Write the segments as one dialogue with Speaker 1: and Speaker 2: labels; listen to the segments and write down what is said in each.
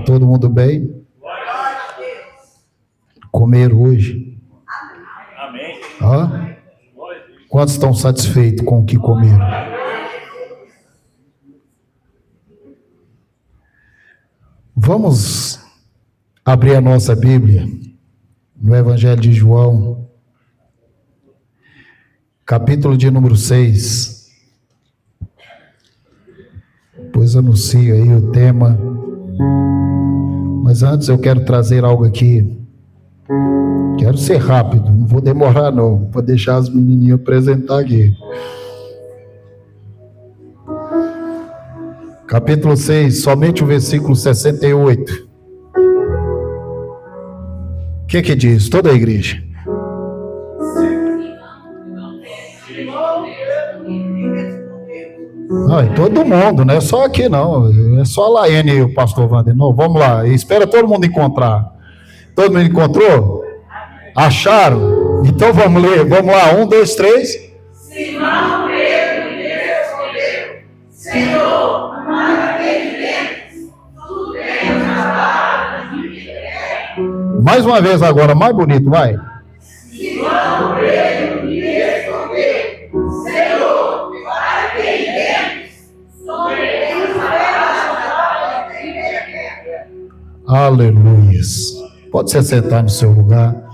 Speaker 1: Tá todo mundo bem? Comer hoje?
Speaker 2: Amém.
Speaker 1: Hã? Quantos estão satisfeitos com o que comeram? Vamos abrir a nossa Bíblia no Evangelho de João, capítulo de número 6. Depois anuncio aí o tema. Mas antes eu quero trazer algo aqui. Quero ser rápido, não vou demorar não. Vou deixar as menininhas apresentar aqui. Capítulo 6, somente o versículo 68. O que diz? Toda a igreja. Ai, todo mundo, não é só aqui não. É só a Laene e o pastor Wander. Não, vamos lá, espera todo mundo encontrar. Todo mundo encontrou? Acharam? Então vamos ler, vamos lá, 1, 2, 3.
Speaker 3: Simão Pedro lhe respondeu: Senhor, para quem iremos? Tu tens as palavras de vida eterna.
Speaker 1: Mais uma vez agora, mais bonito, vai.
Speaker 3: Simão Pedro lhe respondeu: Senhor, para quem iremos? Tu tens as palavras de vida eterna.
Speaker 1: Aleluias. Pode se sentar no seu lugar.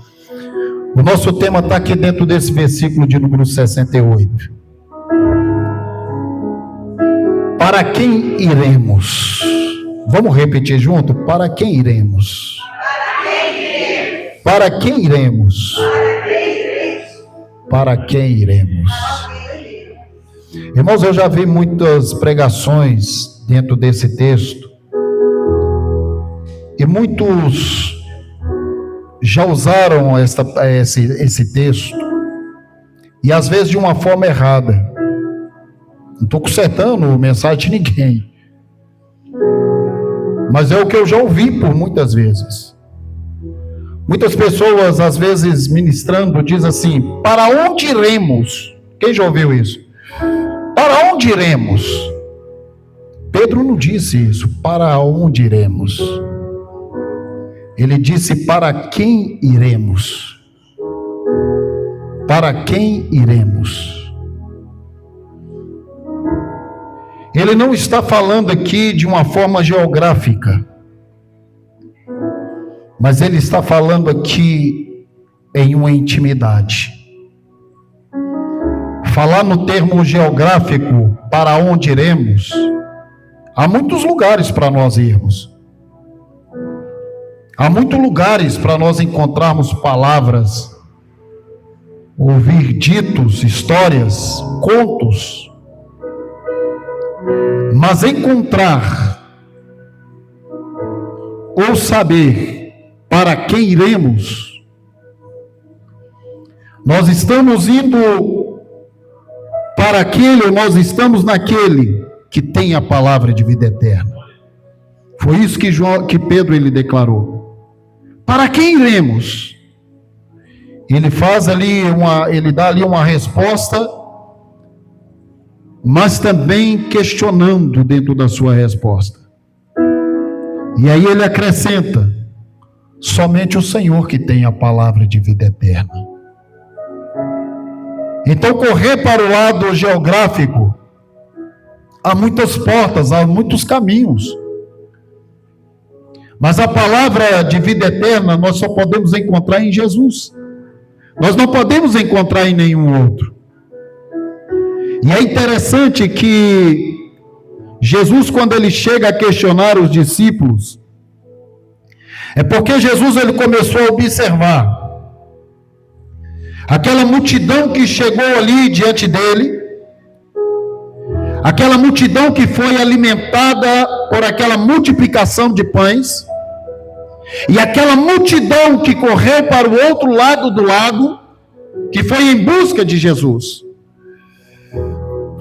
Speaker 1: O nosso tema está aqui dentro desse versículo de número 68. Para quem iremos? Vamos repetir junto? Para quem iremos? Para quem iremos? Para quem iremos? Irmãos, eu já vi muitas pregações dentro desse texto. E muitos já usaram esse texto, e às vezes de uma forma errada. Não estou consertando a mensagem de ninguém, mas é o que eu já ouvi por muitas vezes. Muitas pessoas, às vezes, ministrando, diz assim: para onde iremos? Quem já ouviu isso? Para onde iremos? Pedro não disse isso, para onde iremos? Ele disse: para quem iremos? Para quem iremos? Ele não está falando aqui de uma forma geográfica, mas ele está falando aqui em uma intimidade. Falar no termo geográfico, para onde iremos, há muitos lugares para nós irmos. Há muitos lugares para nós encontrarmos palavras, ouvir ditos, histórias, contos. Mas encontrar ou saber para quem iremos, nós estamos indo para aquele, ou nós estamos naquele que tem a palavra de vida eterna. Foi isso que Pedro ele declarou. Para quem iremos? Ele faz ali ele dá ali uma resposta, mas também questionando dentro da sua resposta. E aí ele acrescenta: somente o Senhor que tem a palavra de vida eterna. Então, correr para o lado geográfico, há muitas portas, há muitos caminhos. Mas a palavra de vida eterna nós só podemos encontrar em Jesus. Nós não podemos encontrar em nenhum outro. E é interessante que Jesus, quando ele chega a questionar os discípulos, é porque Jesus ele começou a observar aquela multidão que chegou ali diante dele, aquela multidão que foi alimentada por aquela multiplicação de pães, e aquela multidão que correu para o outro lado do lago, que foi em busca de Jesus.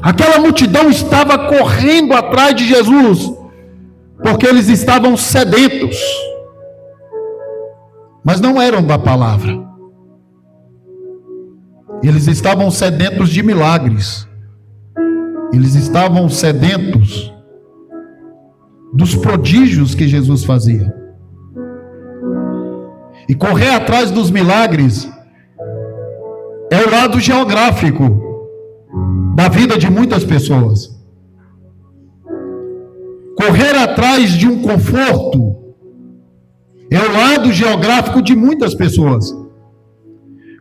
Speaker 1: Aquela multidão estava correndo atrás de Jesus, porque eles estavam sedentos, mas não eram da palavra. Eles estavam sedentos de milagres. Eles estavam sedentos dos prodígios que Jesus fazia. E correr atrás dos milagres é o lado geográfico da vida de muitas pessoas. Correr atrás de um conforto é o lado geográfico de muitas pessoas.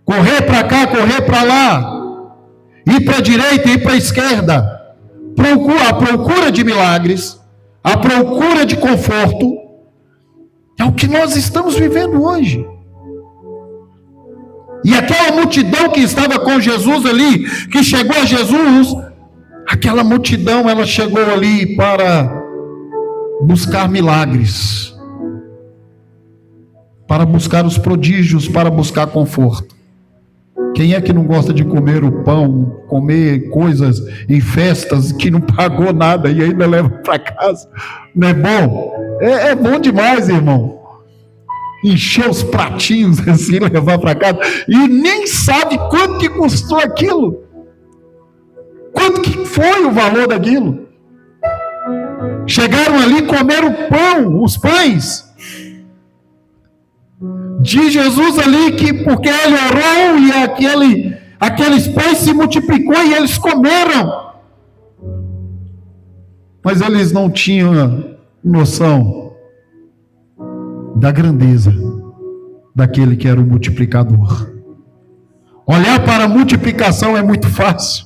Speaker 1: Correr para cá, correr para lá, ir para a direita, ir para a esquerda, a procura de milagres, a procura de conforto, é o que nós estamos vivendo hoje. E aquela multidão que estava com Jesus ali, que chegou a Jesus, aquela multidão, ela chegou ali para buscar milagres, para buscar os prodígios, para buscar conforto. Quem é que não gosta de comer o pão, comer coisas em festas que não pagou nada e ainda leva para casa? Não é bom? É bom demais, irmão. Encher os pratinhos assim, levar para casa, e nem sabe quanto que custou aquilo. Quanto que foi o valor daquilo? Chegaram ali, comeram o pão, os pães de Jesus ali, que porque ele orou e aqueles pães se multiplicou e eles comeram. Mas eles não tinham noção da grandeza daquele que era o multiplicador. Olhar para a multiplicação é muito fácil,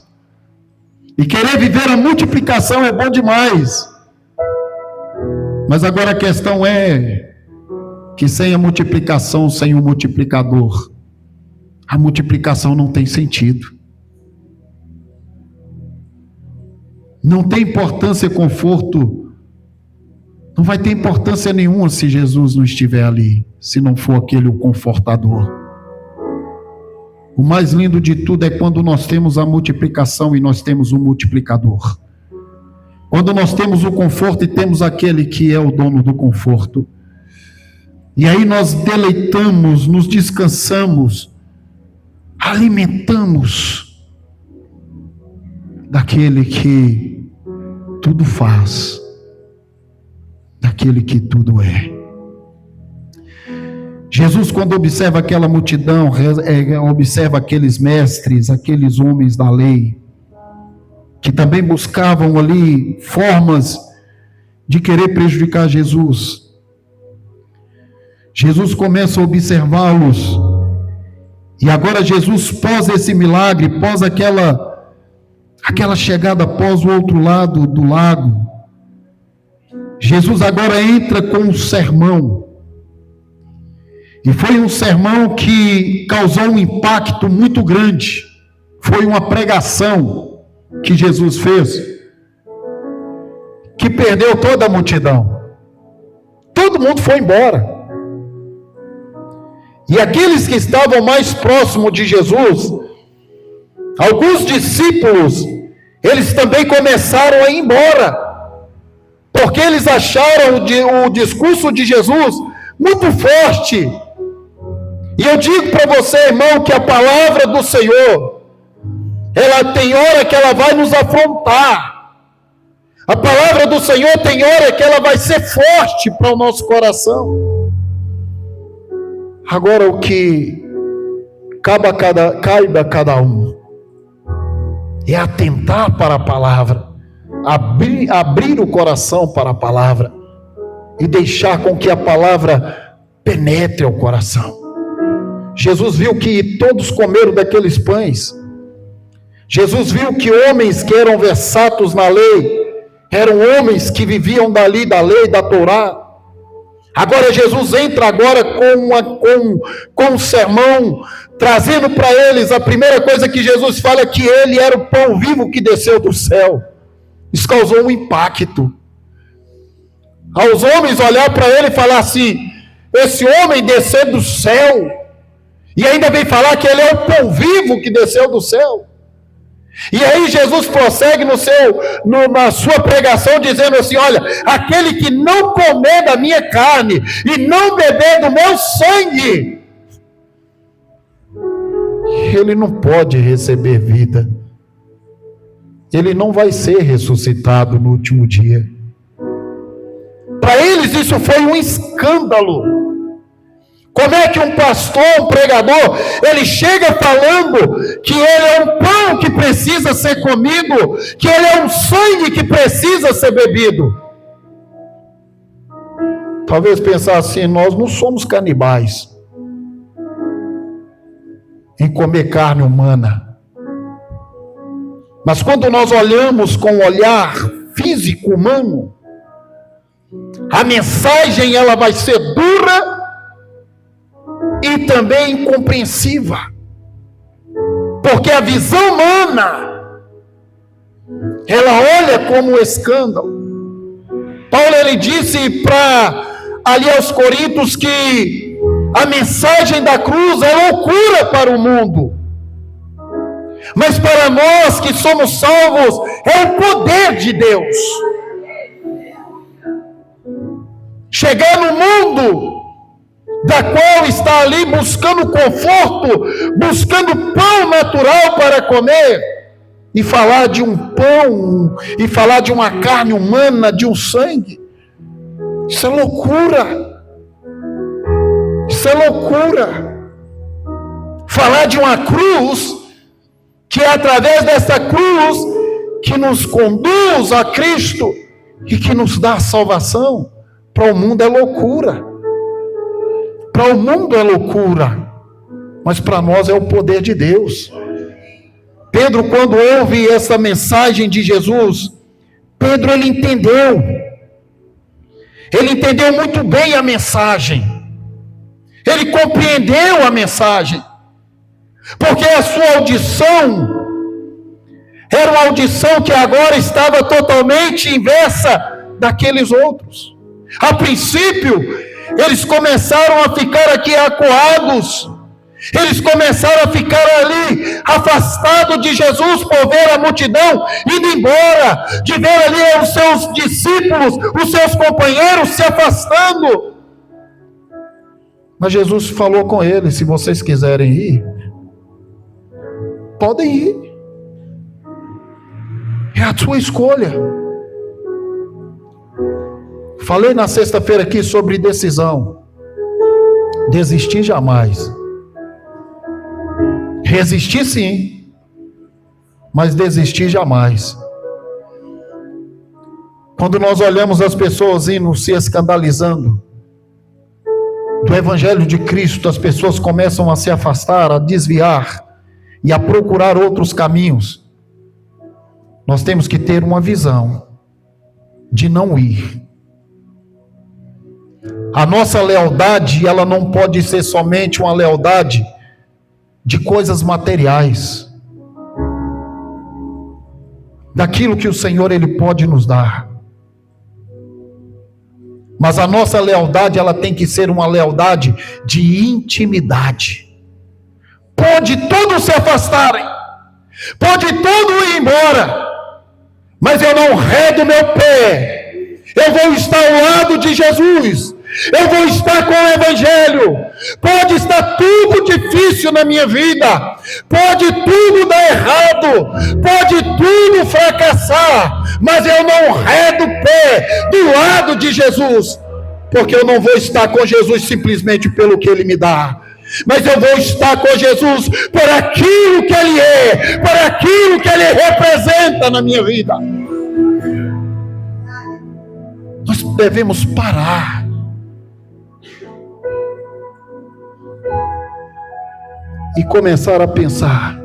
Speaker 1: e querer viver a multiplicação é bom demais. Mas agora a questão é que sem a multiplicação, sem o multiplicador, a multiplicação não tem sentido. Não tem importância conforto, não vai ter importância nenhuma se Jesus não estiver ali, se não for aquele o confortador. O mais lindo de tudo é quando nós temos a multiplicação e nós temos o multiplicador. Quando nós temos o conforto e temos aquele que é o dono do conforto. E aí nós deleitamos, nos descansamos, alimentamos daquele que tudo faz, daquele que tudo é. Jesus, quando observa aquela multidão, observa aqueles mestres, aqueles homens da lei, que também buscavam ali formas de querer prejudicar Jesus. Jesus começa a observá-los, e agora Jesus, pós esse milagre, pós aquela chegada, pós o outro lado do lago, Jesus agora entra com um sermão, e foi um sermão que causou um impacto muito grande. Foi uma pregação que Jesus fez, que perdeu toda a multidão. Todo mundo foi embora. E aqueles que estavam mais próximos de Jesus, alguns discípulos, eles também começaram a ir embora, porque eles acharam o discurso de Jesus muito forte. E eu digo para você, irmão, que a palavra do Senhor, ela tem hora que ela vai nos afrontar. A palavra do Senhor tem hora que ela vai ser forte para o nosso coração. Agora, o que caiba a cada um é atentar para a palavra, abrir o coração para a palavra e deixar com que a palavra penetre o coração. Jesus viu que todos comeram daqueles pães. Jesus viu que homens que eram versatos na lei, eram homens que viviam dali da lei, da Torá. Agora Jesus entra agora com um sermão, trazendo para eles, a primeira coisa que Jesus fala é que ele era o pão vivo que desceu do céu. Isso causou um impacto. Aos homens olhar para ele e falar assim, esse homem desceu do céu, e ainda vem falar que ele é o pão vivo que desceu do céu. E aí Jesus prossegue na sua pregação dizendo assim, olha, aquele que não comer da minha carne e não beber do meu sangue, ele não pode receber vida. Ele não vai ser ressuscitado no último dia. Para eles isso foi um escândalo. Como é que um pastor, um pregador, ele chega falando que ele é um pão que precisa ser comido, que ele é um sangue que precisa ser bebido? Talvez pensar assim, nós não somos canibais em comer carne humana. Mas quando nós olhamos com o olhar físico humano, a mensagem ela vai ser dura e também incompreensiva, porque a visão humana ela olha como um escândalo. Paulo ele disse para ali aos Coríntios que a mensagem da cruz é loucura para o mundo, mas para nós que somos salvos é o poder de Deus. Chegar no mundo da qual está ali buscando conforto, buscando pão natural para comer, e falar de um pão, e falar de uma carne humana, de um sangue, isso é loucura. Isso é loucura. Falar de uma cruz, que é através dessa cruz que nos conduz a Cristo e que nos dá a salvação, para o mundo é loucura. Para o mundo é loucura, mas para nós é o poder de Deus. Pedro, quando ouve essa mensagem de Jesus, Pedro ele entendeu muito bem a mensagem, ele compreendeu a mensagem, porque a sua audição era uma audição que agora estava totalmente inversa daqueles outros. A princípio, eles começaram a ficar aqui acuados, eles começaram a ficar ali afastados de Jesus por ver a multidão indo embora, de ver ali os seus discípulos, os seus companheiros se afastando. Mas Jesus falou com eles: se vocês quiserem ir, podem ir, é a sua escolha. Falei na sexta-feira aqui sobre decisão. Desistir jamais. Resistir sim, mas desistir jamais. Quando nós olhamos as pessoas indo se escandalizando do Evangelho de Cristo, as pessoas começam a se afastar, a desviar e a procurar outros caminhos. Nós temos que ter uma visão de não ir. A nossa lealdade, ela não pode ser somente uma lealdade de coisas materiais, daquilo que o Senhor ele pode nos dar. Mas a nossa lealdade, ela tem que ser uma lealdade de intimidade. Pode todos se afastarem, pode todo ir embora, mas eu não redo meu pé, eu vou estar ao lado de Jesus, eu vou estar com o Evangelho. Pode estar tudo difícil na minha vida, pode tudo dar errado, pode tudo fracassar, mas eu não redo o pé do lado de Jesus, porque eu não vou estar com Jesus simplesmente pelo que Ele me dá, mas eu vou estar com Jesus por aquilo que Ele é, por aquilo que Ele representa na minha vida. Nós devemos parar e começar a pensar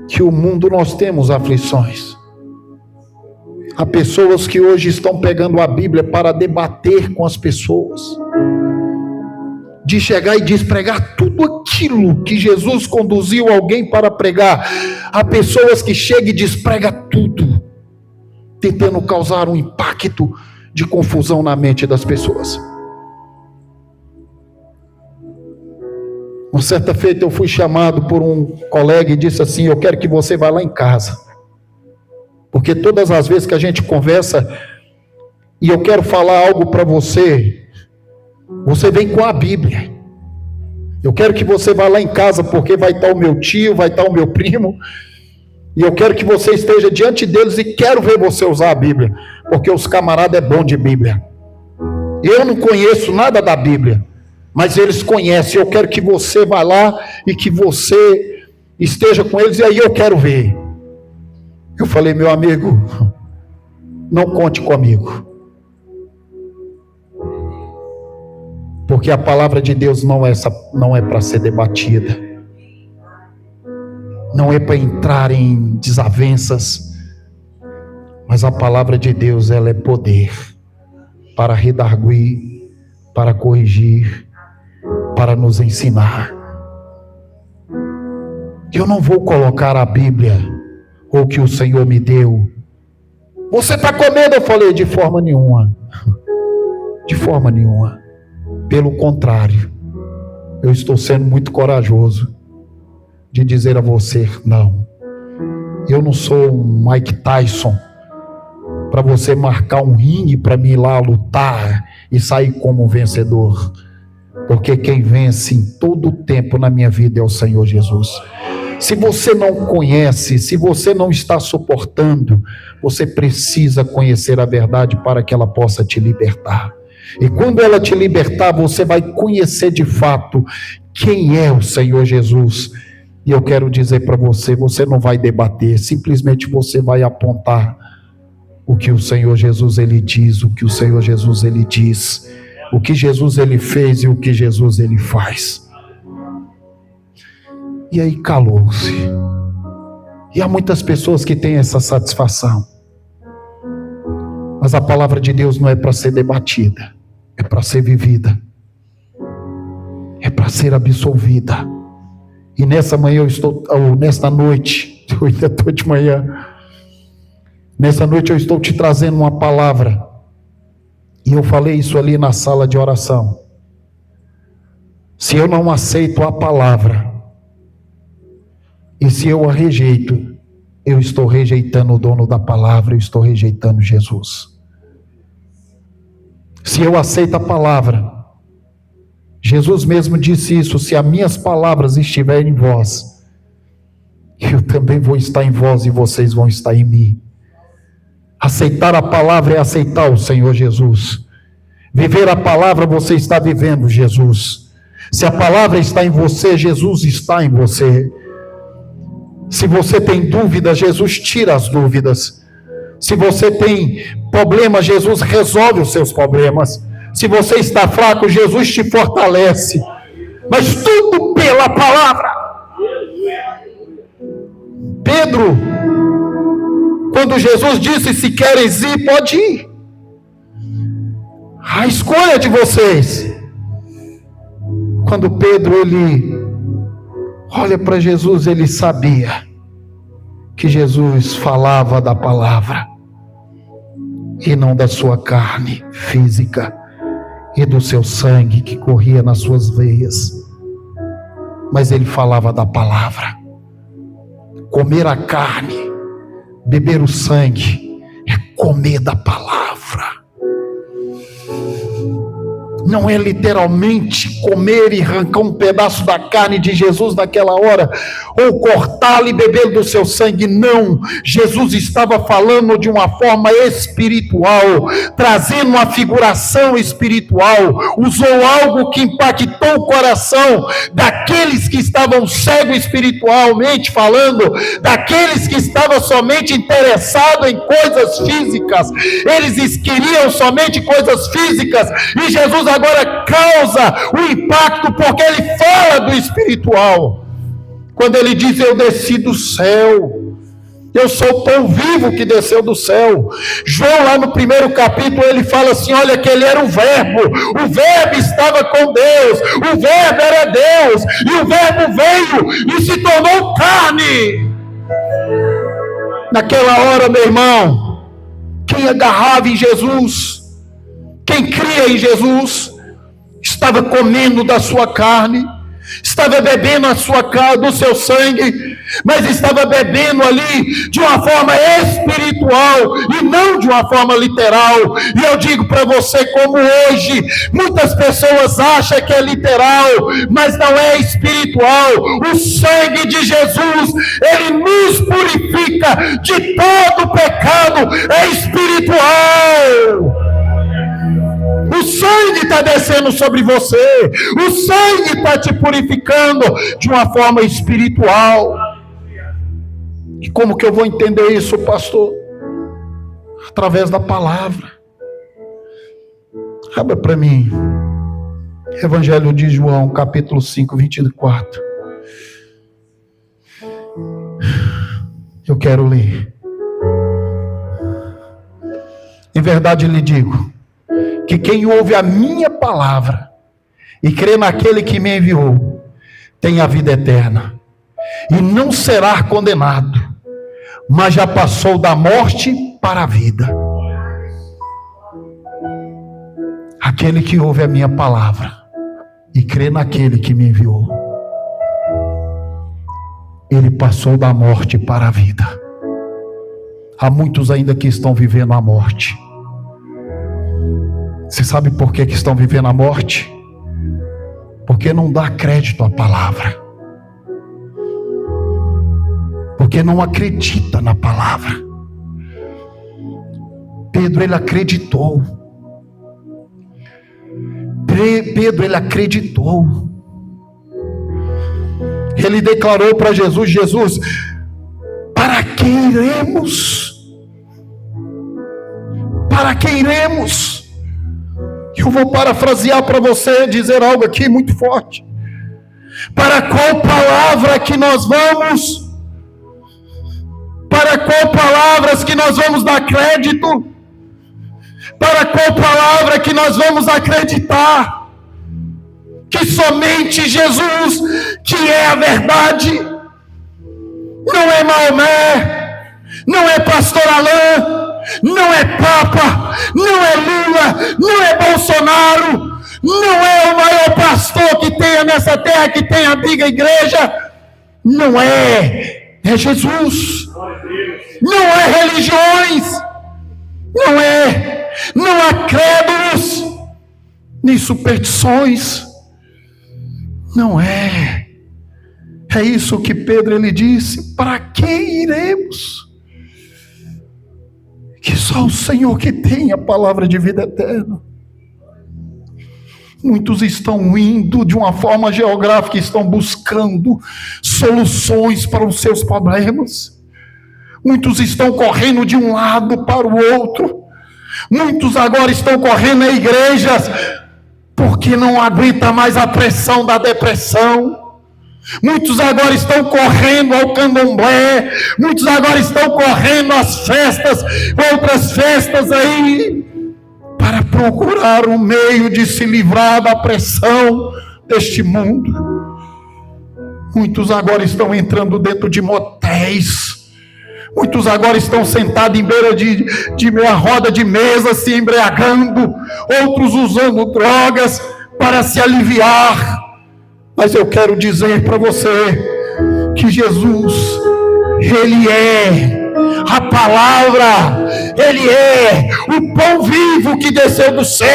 Speaker 1: que o mundo nós temos aflições. Há pessoas que hoje estão pegando a Bíblia para debater com as pessoas, de chegar e despregar tudo aquilo que Jesus conduziu alguém para pregar. Há pessoas que chegam e despregam tudo, tentando causar um impacto de confusão na mente das pessoas. Uma certa feita eu fui chamado por um colega e disse assim: eu quero que você vá lá em casa, porque todas as vezes que a gente conversa e eu quero falar algo para você, você vem com a Bíblia. Eu quero que você vá lá em casa, porque vai estar o meu tio, vai estar o meu primo, e eu quero que você esteja diante deles e quero ver você usar a Bíblia, porque os camaradas é bom de Bíblia. Eu não conheço nada da Bíblia, mas eles conhecem. Eu quero que você vá lá e que você esteja com eles, e aí eu quero ver. Eu falei: meu amigo, não conte comigo, porque a palavra de Deus não é para ser debatida, não é para entrar em desavenças, mas a palavra de Deus, ela é poder para redarguir, para corrigir, para nos ensinar. Eu não vou colocar a Bíblia ou que o Senhor me deu. Você está com medo? Eu falei: de forma nenhuma, de forma nenhuma. Pelo contrário, eu estou sendo muito corajoso de dizer a você: não, eu não sou um Mike Tyson para você marcar um ringue para mim ir lá lutar e sair como um vencedor, porque quem vence em todo o tempo na minha vida é o Senhor Jesus. Se você não conhece, se você não está suportando, você precisa conhecer a verdade para que ela possa te libertar. E quando ela te libertar, você vai conhecer de fato quem é o Senhor Jesus. E eu quero dizer para você, você não vai debater, simplesmente você vai apontar o que o Senhor Jesus ele diz, o que o Senhor Jesus ele diz, o que Jesus ele fez e o que Jesus ele faz. E aí calou-se. E há muitas pessoas que têm essa satisfação. Mas a palavra de Deus não é para ser debatida, é para ser vivida, é para ser absolvida. E nessa manhã nesta noite, eu ainda estou de manhã, nessa noite eu estou te trazendo uma palavra, e eu falei isso ali na sala de oração. Se eu não aceito a palavra, e se eu a rejeito, eu estou rejeitando o dono da palavra, eu estou rejeitando Jesus. Se eu aceito a palavra, Jesus mesmo disse isso: se as minhas palavras estiverem em vós, eu também vou estar em vós e vocês vão estar em mim. Aceitar a palavra é aceitar o Senhor Jesus. Viver a palavra, você está vivendo Jesus. Se a palavra está em você, Jesus está em você. Se você tem dúvidas, Jesus tira as dúvidas. Se você tem problemas, Jesus resolve os seus problemas. Se você está fraco, Jesus te fortalece. Mas tudo pela palavra. Pedro, quando Jesus disse: se queres ir, pode ir. A escolha de vocês. Quando Pedro ele olha para Jesus, ele sabia que Jesus falava da palavra e não da sua carne física e do seu sangue que corria nas suas veias, mas ele falava da palavra. Comer a carne, beber o sangue é comer da palavra. Não é literalmente comer e arrancar um pedaço da carne de Jesus naquela hora, ou cortá-lo e beber do seu sangue. Não, Jesus estava falando de uma forma espiritual, trazendo uma figuração espiritual. Usou algo que impactou o coração daqueles que estavam cegos espiritualmente falando, daqueles que estavam somente interessados em coisas físicas. Eles queriam somente coisas físicas, e Jesus agora causa o impacto, porque ele fala do espiritual. Quando ele diz: eu desci do céu, eu sou o pão vivo que desceu do céu. João, lá no primeiro capítulo, ele fala assim: olha, que ele era o verbo estava com Deus, o verbo era Deus, e o verbo veio e se tornou carne. Naquela hora, meu irmão, quem agarrava em Jesus, quem cria em Jesus, estava comendo da sua carne, estava bebendo do seu sangue, mas estava bebendo ali de uma forma espiritual e não de uma forma literal. E eu digo para você, como hoje muitas pessoas acham que é literal, mas não é espiritual. O sangue de Jesus, ele nos purifica de todo pecado, é espiritual. O sangue está descendo sobre você, o sangue está te purificando de uma forma espiritual. E como que eu vou entender isso, pastor? Através da palavra. Abra para mim, Evangelho de João, capítulo 5, 24. Eu quero ler. Em verdade lhe digo, que quem ouve a minha palavra e crê naquele que me enviou, tem a vida eterna, e não será condenado, mas já passou da morte para a vida. Aquele que ouve a minha palavra e crê naquele que me enviou, ele passou da morte para a vida. Há muitos ainda que estão vivendo a morte. Você sabe por que estão vivendo a morte? Porque não dá crédito à palavra. Porque não acredita na palavra. Pedro, ele acreditou. Pedro, ele acreditou. Ele declarou para Jesus: Jesus, para que iremos? Para que iremos? Eu vou parafrasear para você, dizer algo aqui muito forte. Para qual palavra que nós vamos? Para qual palavras que nós vamos dar crédito? Para qual palavra que nós vamos acreditar? Que somente Jesus, que é a verdade, não é Maomé, não é pastor Alain, não é Papa, não é Lula, não é Bolsonaro, não é o maior pastor que tenha nessa terra, que tenha briga a igreja. Não é, é Jesus. Não é religiões, não há crédulos, nem superstições. Não é. É isso que Pedro, ele disse: para que iremos? Que só o Senhor que tem a palavra de vida eterna. Muitos estão indo de uma forma geográfica, estão buscando soluções para os seus problemas. Muitos estão correndo de um lado para o outro. Muitos agora estão correndo a igrejas porque não aguenta mais a pressão da depressão. Muitos agora estão correndo ao candomblé. Muitos agora estão correndo às festas, outras festas aí, para procurar um meio de se livrar da pressão deste mundo. Muitos agora estão entrando dentro de motéis. Muitos agora estão sentados em beira de meia roda de mesa, se embriagando. Outros usando drogas para se aliviar. Mas eu quero dizer para você que Jesus, Ele é a palavra, Ele é o pão vivo que desceu do céu.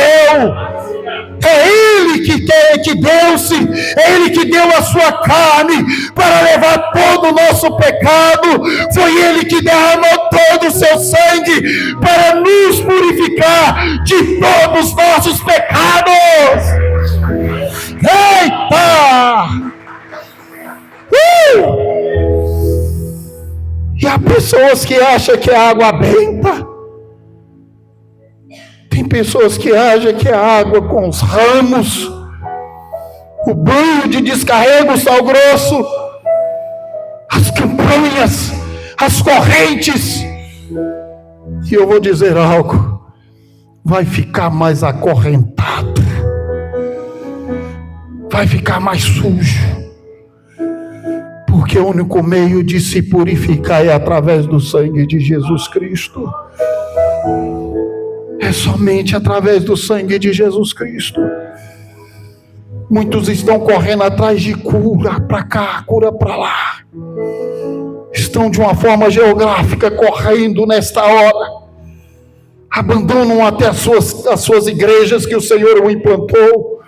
Speaker 1: É Ele que deu-se, é Ele que deu a sua carne para levar todo o nosso pecado. Foi Ele que derramou todo o seu sangue para nos purificar de todos os nossos pecados. Eita! E há pessoas que acham que é água benta. Tem pessoas que acham que é água com os ramos, o banho de descarrego, o sal grosso, as campanhas, as correntes. E eu vou dizer algo: vai ficar mais acorrentado, vai ficar mais sujo, porque o único meio de se purificar é através do sangue de Jesus Cristo. É somente através do sangue de Jesus Cristo. Muitos estão correndo atrás de cura para cá, cura para lá. Estão de uma forma geográfica correndo nesta hora. Abandonam até as suas igrejas que o Senhor o implantou.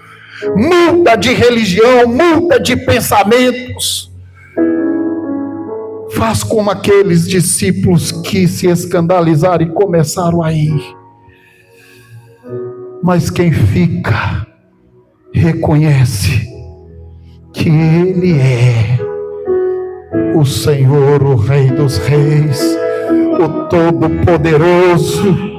Speaker 1: Muda de religião, muda de pensamentos. Faz como aqueles discípulos que se escandalizaram e começaram a ir. Mas quem fica, reconhece que Ele é o Senhor, o Rei dos Reis, o Todo-Poderoso,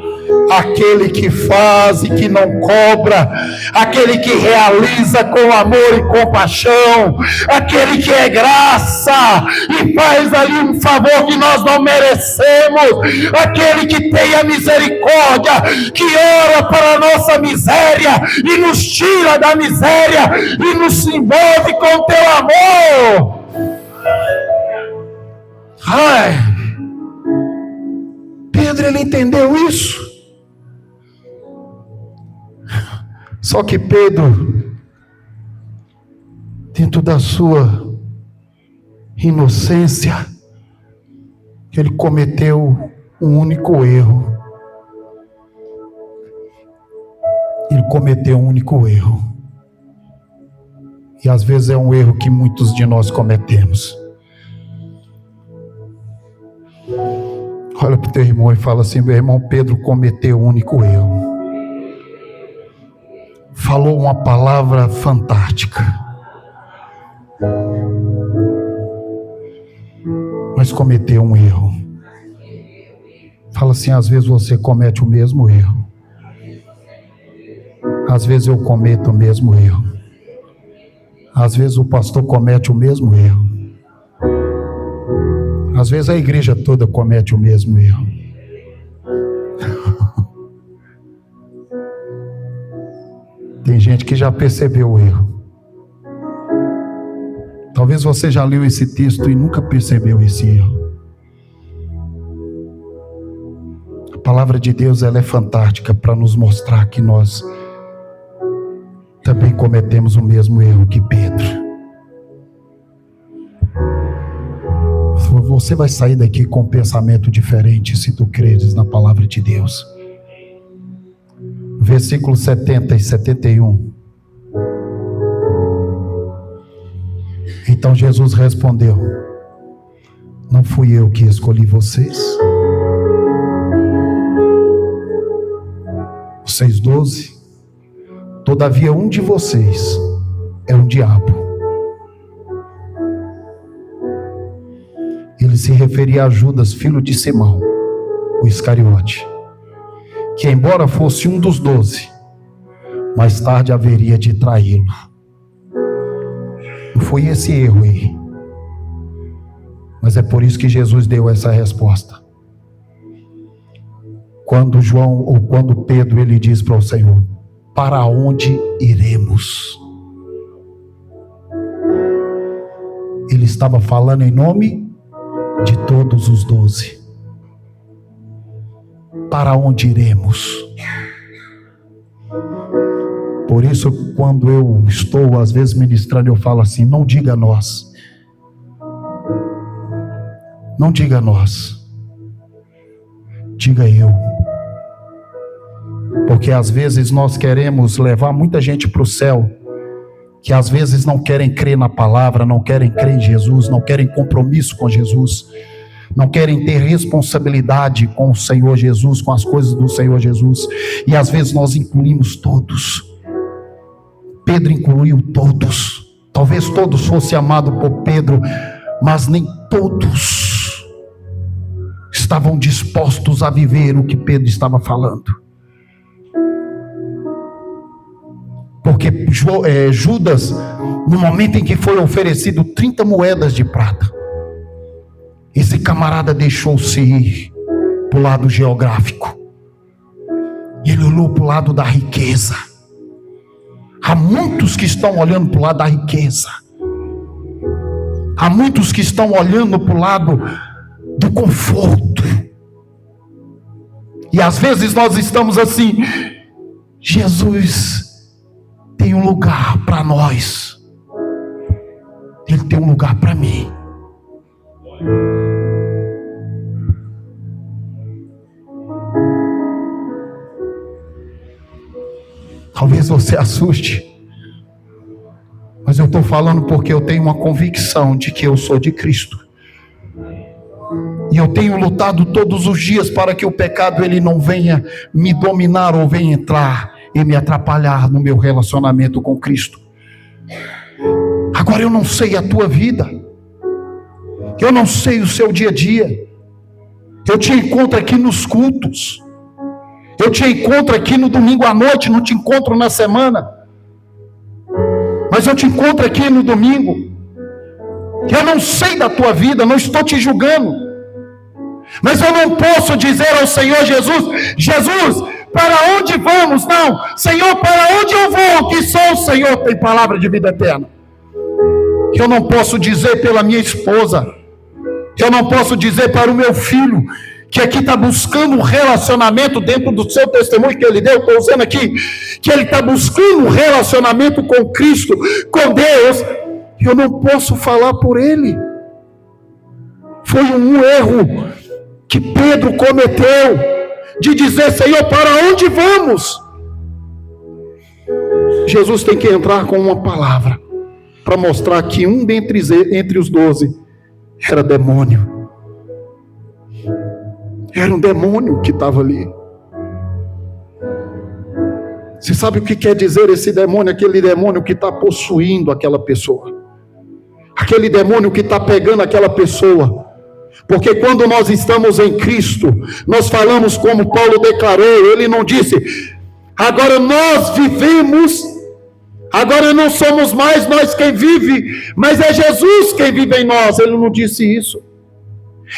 Speaker 1: aquele que faz e que não cobra, aquele que realiza com amor e compaixão, aquele que é graça e faz ali um favor que nós não merecemos, aquele que tem a misericórdia, que ora para a nossa miséria e nos tira da miséria e nos envolve com o teu amor. Pedro, ele entendeu isso. Só que Pedro, dentro da sua inocência, ele cometeu um único erro. Ele cometeu um único erro. E às vezes é um erro que muitos de nós cometemos. Olha para o teu irmão e fala assim: meu irmão, Pedro cometeu um único erro. Falou uma palavra fantástica, mas cometeu um erro. Fala assim: às vezes você comete o mesmo erro. Às vezes eu cometo o mesmo erro. Às vezes o pastor comete o mesmo erro. Às vezes a igreja toda comete o mesmo erro. Tem gente que já percebeu o erro. Talvez você já leu esse texto e nunca percebeu esse erro. A palavra de Deus, ela é fantástica para nos mostrar que nós também cometemos o mesmo erro que Pedro. Você vai sair daqui com um pensamento diferente se tu creres na palavra de Deus. Versículos 70 e 71. Então Jesus respondeu: não fui eu que escolhi vocês? 6:12. Todavia um de vocês é um diabo. Ele se referia a Judas, filho de Simão, o Iscariote, que embora fosse um dos 12, mais tarde haveria de traí-lo. Não foi esse erro aí, mas é por isso que Jesus deu essa resposta. Quando Pedro ele diz para o Senhor: para onde iremos? Ele estava falando em nome de todos os 12. Para onde iremos? Por isso, quando eu estou às vezes ministrando, eu falo assim: não diga nós. Não diga nós. Diga eu. Porque às vezes nós queremos levar muita gente para o céu, que às vezes não querem crer na palavra, não querem crer em Jesus, não querem compromisso com Jesus, não querem ter responsabilidade com o Senhor Jesus, com as coisas do Senhor Jesus, e às vezes nós incluímos todos. Pedro incluiu todos. Talvez todos fossem amados por Pedro, mas nem todos estavam dispostos a viver o que Pedro estava falando. Porque Judas, no momento em que foi oferecido 30 moedas de prata, esse camarada deixou-se ir para o lado geográfico. Ele olhou para o lado da riqueza. Há muitos que estão olhando para o lado da riqueza. Há muitos que estão olhando para o lado do conforto. E às vezes nós estamos assim: Jesus, tem um lugar para nós. Ele tem um lugar para mim. Talvez você assuste, mas eu estou falando porque eu tenho uma convicção de que eu sou de Cristo. E eu tenho lutado todos os dias para que o pecado ele não venha me dominar ou venha entrar e me atrapalhar no meu relacionamento com Cristo. Agora eu não sei a tua vida. Eu não sei o seu dia a dia. Eu te encontro aqui nos cultos. Eu te encontro aqui no domingo à noite, não te encontro na semana. Mas eu te encontro aqui no domingo. Eu não sei da tua vida, não estou te julgando. Mas eu não posso dizer ao Senhor Jesus: Jesus, para onde vamos? Não, Senhor, para onde eu vou? Que só o Senhor tem palavra de vida eterna. Eu não posso dizer pela minha esposa. Eu não posso dizer para o meu filho, que aqui está buscando um relacionamento dentro do seu testemunho que ele deu. Estou dizendo aqui que ele está buscando um relacionamento com Cristo, com Deus. Eu não posso falar por ele. Foi um erro que Pedro cometeu, de dizer: Senhor, para onde vamos? Jesus tem que entrar com uma palavra, para mostrar que um entre os 12 era demônio. Era um demônio que estava ali. Você sabe o que quer dizer esse demônio? Aquele demônio que está possuindo aquela pessoa. Aquele demônio que está pegando aquela pessoa. Porque quando nós estamos em Cristo, nós falamos como Paulo declarou. Ele não disse: agora nós vivemos, agora não somos mais nós quem vive, mas é Jesus quem vive em nós. Ele não disse isso.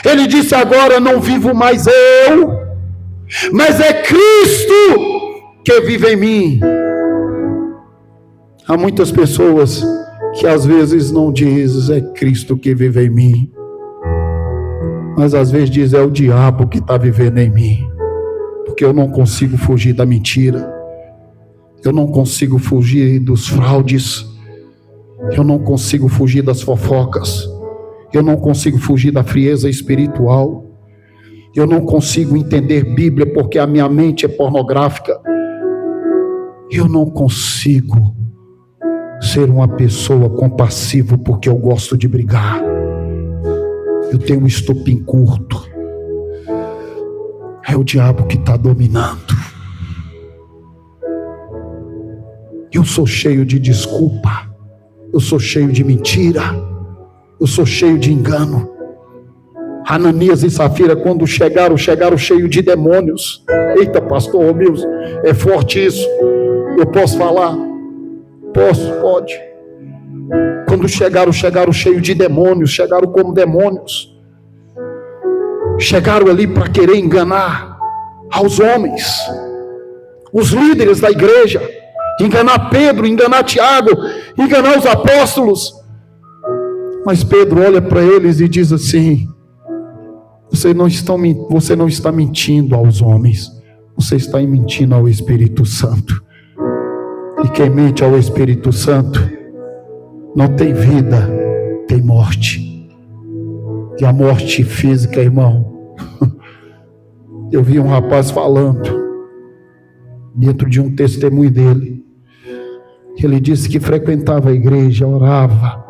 Speaker 1: Ele disse: agora não vivo mais eu, mas é Cristo que vive em mim. Há muitas pessoas que às vezes não dizem: é Cristo que vive em mim, mas às vezes diz: é o diabo que está vivendo em mim, porque eu não consigo fugir da mentira, eu não consigo fugir dos fraudes, eu não consigo fugir das fofocas, eu não consigo fugir da frieza espiritual, eu não consigo entender Bíblia porque a minha mente é pornográfica, eu não consigo ser uma pessoa compassiva porque eu gosto de brigar, eu tenho um estopim curto. É o diabo que está dominando. Eu sou cheio de desculpa, eu sou cheio de mentira, eu sou cheio de engano. Ananias e Safira, quando chegaram cheio de demônios. Eita, pastor Romilson, é forte isso. Eu posso falar? Pode. Quando chegaram cheio de demônios, chegaram como demônios. Chegaram ali para querer enganar aos homens, os líderes da igreja, enganar Pedro, enganar Tiago, enganar os apóstolos. Mas Pedro olha para eles e diz assim: você não está mentindo aos homens, você está mentindo ao Espírito Santo. E quem mente ao Espírito Santo não tem vida, tem morte. E a morte física, irmão. Eu vi um rapaz falando dentro de um testemunho dele. Ele disse que frequentava a igreja, orava,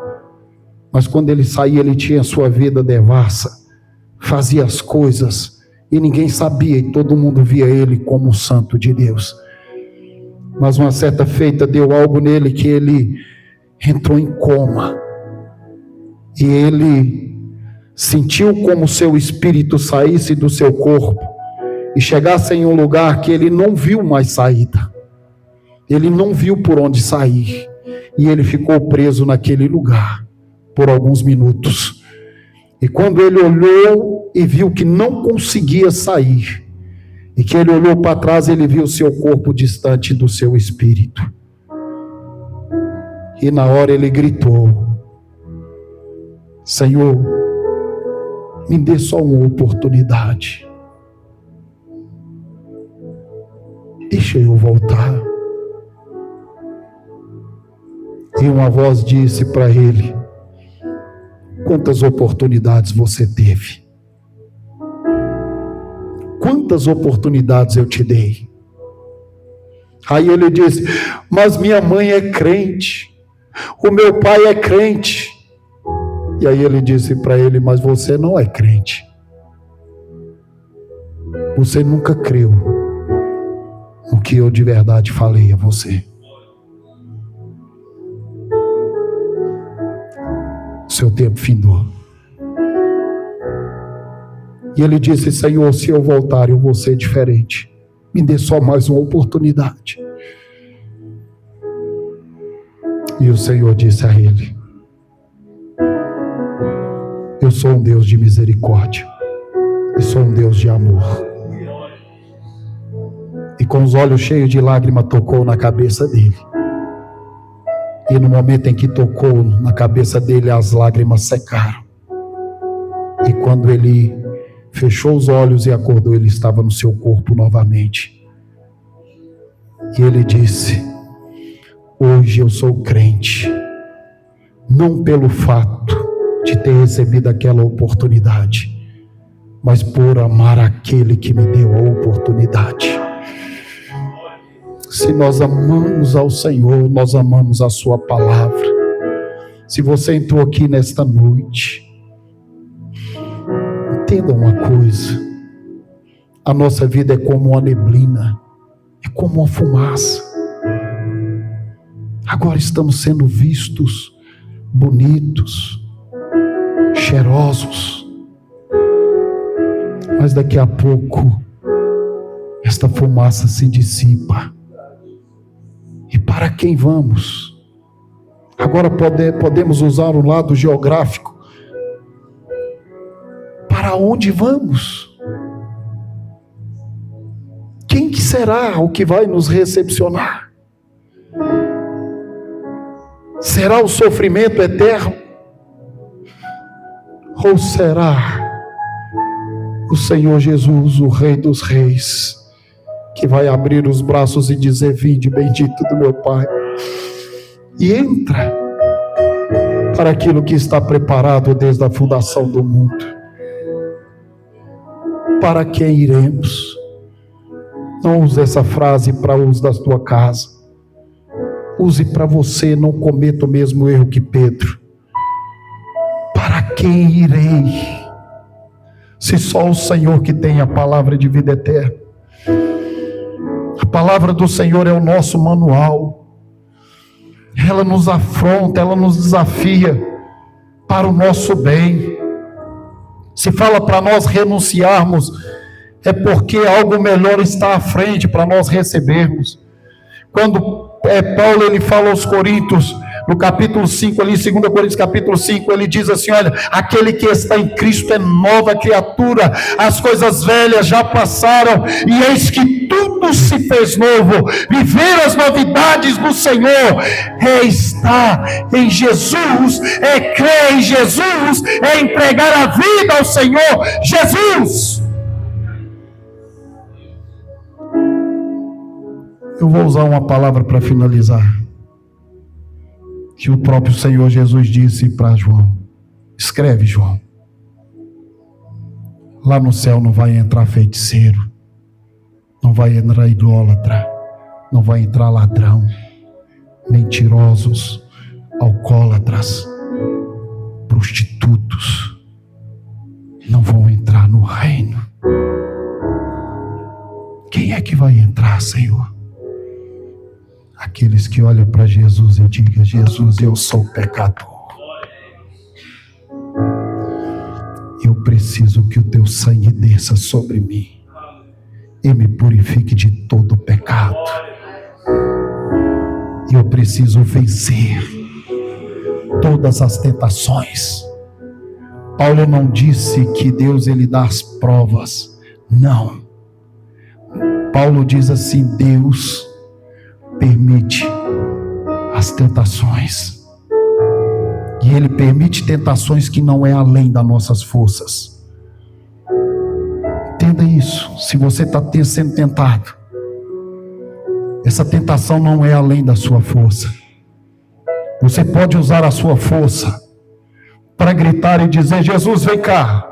Speaker 1: mas quando ele saía, ele tinha sua vida devassa, fazia as coisas e ninguém sabia, e todo mundo via ele como o santo de Deus. Mas uma certa feita deu algo nele que ele entrou em coma, e ele sentiu como seu espírito saísse do seu corpo e chegasse em um lugar que ele não viu mais saída, ele não viu por onde sair, e ele ficou preso naquele lugar por alguns minutos. E quando ele olhou e viu que não conseguia sair, e que ele olhou para trás, ele viu seu corpo distante do seu espírito. E na hora ele gritou: Senhor, me dê só uma oportunidade, deixa eu voltar. E uma voz disse para ele: quantas oportunidades você teve? Quantas oportunidades eu te dei? Aí ele disse: mas minha mãe é crente, o meu pai é crente. E aí ele disse para ele: mas você não é crente. Você nunca creu no que eu de verdade falei a você. Seu tempo findou. E ele disse: Senhor, se eu voltar, eu vou ser diferente. Me dê só mais uma oportunidade. E o Senhor disse a ele: eu sou um Deus de misericórdia. Eu sou um Deus de amor. E com os olhos cheios de lágrima tocou na cabeça dele. E no momento em que tocou na cabeça dele, as lágrimas secaram. E quando ele fechou os olhos e acordou, ele estava no seu corpo novamente. E ele disse: hoje eu sou crente, não pelo fato de ter recebido aquela oportunidade, mas por amar aquele que me deu a oportunidade. Se nós amamos ao Senhor, nós amamos a sua palavra. Se você entrou aqui nesta noite, entenda uma coisa: a nossa vida é como uma neblina, é como uma fumaça. Agora estamos sendo vistos bonitos, cheirosos, mas daqui a pouco esta fumaça se dissipa. E para quem vamos? Agora podemos usar o lado geográfico. Para onde vamos? Quem que será o que vai nos recepcionar? Será o sofrimento eterno? Ou será o Senhor Jesus, o Rei dos Reis, que vai abrir os braços e dizer: vinde, bendito do meu Pai, e entra para aquilo que está preparado desde a fundação do mundo? Para quem iremos? Não use essa frase para uso da tua casa. Use para você, não cometa o mesmo erro que Pedro. Para quem irei? Se só o Senhor que tem a palavra de vida eterna. A palavra do Senhor é o nosso manual. Ela nos afronta, ela nos desafia para o nosso bem. Se fala para nós renunciarmos, é porque algo melhor está à frente para nós recebermos. Quando Paulo ele fala aos Coríntios, no capítulo 5, ali, 2 Coríntios capítulo 5, ele diz assim: olha, aquele que está em Cristo é nova criatura, as coisas velhas já passaram, e eis que tudo se fez novo. Viver as novidades do Senhor é estar em Jesus, é crer em Jesus, é entregar a vida ao Senhor Jesus. Eu vou usar uma palavra para finalizar, que o próprio Senhor Jesus disse para João: escreve, João, lá no céu não vai entrar feiticeiro, não vai entrar idólatra, não vai entrar ladrão, mentirosos, alcoólatras, prostitutos, não vão entrar no reino. Quem é que vai entrar, Senhor? Aqueles que olham para Jesus e digam: Jesus, eu sou pecador. Eu preciso que o teu sangue desça sobre mim e me purifique de todo pecado. Eu preciso vencer todas as tentações. Paulo não disse que Deus ele dá as provas. Não. Paulo diz assim: Deus permite as tentações, e Ele permite tentações que não é além das nossas forças. Entenda isso. Se você está sendo tentado, essa tentação não é além da sua força. Você pode usar a sua força para gritar e dizer: Jesus, vem cá,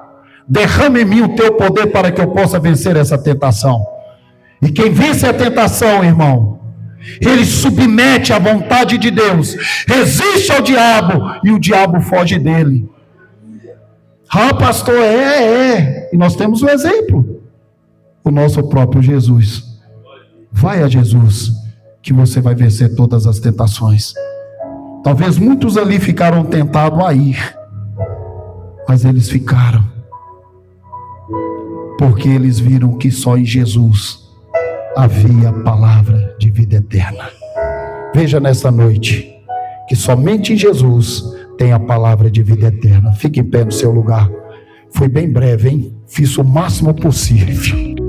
Speaker 1: derrama em mim o teu poder para que eu possa vencer essa tentação. E quem vence a tentação, irmão, ele submete à vontade de Deus, resiste ao diabo e o diabo foge dele. Ah, pastor, e nós temos um exemplo, o nosso próprio Jesus. Vai a Jesus, que você vai vencer todas as tentações. Talvez muitos ali ficaram tentados a ir, mas eles ficaram, porque eles viram que só em Jesus havia a palavra de vida eterna. Veja nessa noite, que somente em Jesus tem a palavra de vida eterna. Fique em pé no seu lugar. Foi bem breve, hein? Fiz o máximo possível.